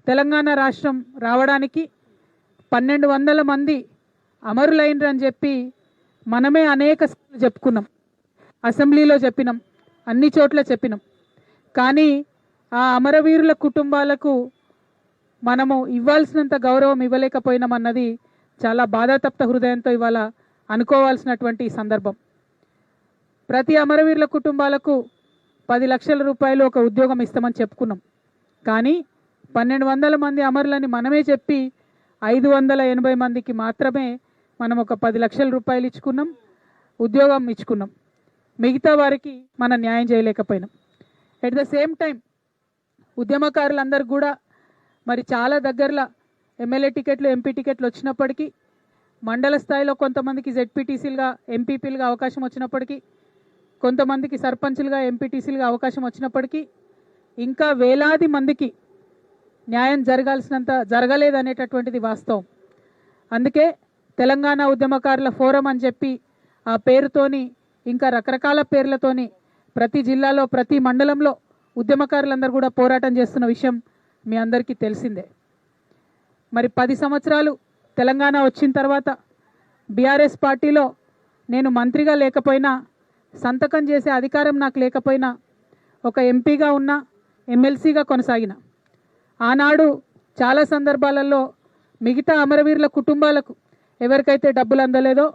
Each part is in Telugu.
తెలంగాణ రాష్ట్రం రావడానికి 1200 మంది అమరులైనరు అని చెప్పి మనమే అనేక సార్లు చెప్పుకున్నాం, అసెంబ్లీలో చెప్పినాం, అన్ని చోట్ల చెప్పినాం. కానీ ఆ అమరవీరుల కుటుంబాలకు మనము ఇవ్వాల్సినంత గౌరవం ఇవ్వలేకపోయినామన్నది చాలా బాధాతప్త హృదయంతో ఇవాళ అనుకోవాల్సినటువంటి సందర్భం. ప్రతి అమరవీరుల కుటుంబాలకు 10 లక్షల రూపాయలు ఒక ఉద్యోగం ఇస్తామని చెప్పుకున్నాం. కానీ 1200 మంది అమరులని మనమే చెప్పి 580 మందికి మాత్రమే మనం ఒక 10 లక్షల రూపాయలు ఇచ్చుకున్నాం, ఉద్యోగం ఇచ్చుకున్నాం. మిగతా వారికి మనం న్యాయం చేయలేకపోయినాం. ఎట్ ద సేమ్ టైం ఉద్యమకారులందరూ కూడా మరి చాలా దగ్గరలో ఎమ్మెల్యే టికెట్లు, ఎంపీ టికెట్లు వచ్చినప్పటికీ, మండల స్థాయిలో కొంతమందికి జెడ్పీటీసీలుగా, ఎంపీపీలుగా అవకాశం వచ్చినప్పటికీ, కొంతమందికి సర్పంచులుగా, ఎంపీటీసీలుగా అవకాశం వచ్చినప్పటికీ ఇంకా వేలాది మందికి న్యాయం జరగలేదనేటటువంటిది వాస్తవం. అందుకే తెలంగాణ ఉద్యమకారుల ఫోరం అని చెప్పి ఆ పేరుతోని, ఇంకా రకరకాల పేర్లతోని ప్రతి జిల్లాలో, ప్రతి మండలంలో ఉద్యమకారులందరూ కూడా పోరాటం చేస్తున్న విషయం మీ అందరికీ తెలిసిందే. మరి 10 సంవత్సరాలు తెలంగాణ వచ్చిన తర్వాత బీఆర్ఎస్ పార్టీలో నేను మంత్రిగా లేకపోయినా, సంతకం చేసే అధికారం నాకు లేకపోయినా, ఒక ఎంపీగా ఉన్నా, ఎమ్మెల్సీగా కొనసాగిన. ఆనాడు చాలా సందర్భాలలో మిగతా అమరవీరుల కుటుంబాలకు ఎవరికైతే డబ్బులు అందలేదో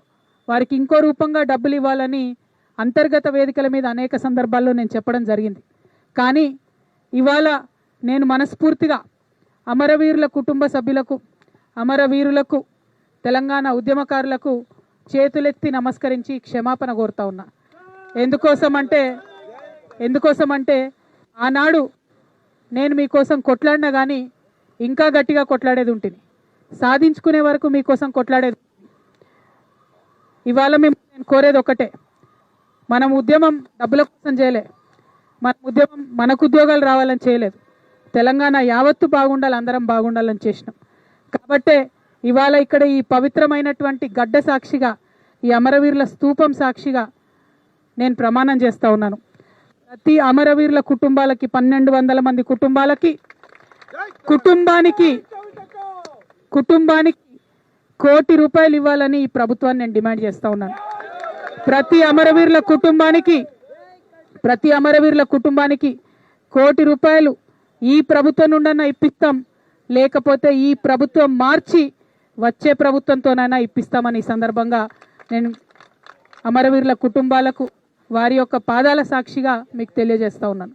వారికి ఇంకో రూపంగా డబ్బులు ఇవ్వాలని అంతర్గత వేదికల మీద అనేక సందర్భాల్లో నేను చెప్పడం జరిగింది. కానీ ఇవాళ నేను మనస్ఫూర్తిగా అమరవీరుల కుటుంబ సభ్యులకు, అమరవీరులకు, తెలంగాణ ఉద్యమకారులకు చేతులెత్తి నమస్కరించి క్షమాపణ కోరుతా ఉన్నా. ఎందుకోసమంటే ఆనాడు నేను మీకోసం కొట్లాడినా కానీ ఇంకా గట్టిగా కొట్లాడేది ఉంటుంది, సాధించుకునే వరకు మీకోసం కొట్లాడేది. ఇవాళ నేను కోరేది ఒకటే, మనం ఉద్యమం డబ్బుల కోసం చేయలే, మన ఉద్యమం మనకు ఉద్యోగాలు రావాలని చేయలేదు, తెలంగాణ యావత్తు బాగుండాలి, అందరం బాగుండాలని చేసినాం. కాబట్టే ఇవాళ ఇక్కడ ఈ పవిత్రమైనటువంటి గడ్డ సాక్షిగా, ఈ అమరవీరుల స్తూపం సాక్షిగా నేను ప్రమాణం చేస్తూ ఉన్నాను. ప్రతి అమరవీరుల కుటుంబాలకి, 1200 మంది కుటుంబానికి ₹1 కోటి ఇవ్వాలని ఈ ప్రభుత్వాన్ని నేను డిమాండ్ చేస్తూ ఉన్నాను. ప్రతి అమరవీరుల కుటుంబానికి ₹1 కోటి ఈ ప్రభుత్వం నుండన్నా ఇప్పిస్తాం, లేకపోతే ఈ ప్రభుత్వం మార్చి వచ్చే ప్రభుత్వంతోనైనా ఇప్పిస్తామని ఈ సందర్భంగా నేను అమరవీరుల కుటుంబాలకు వారి యొక్క పాదాల సాక్షిగా మీకు తెలియజేస్తా ఉన్నాను.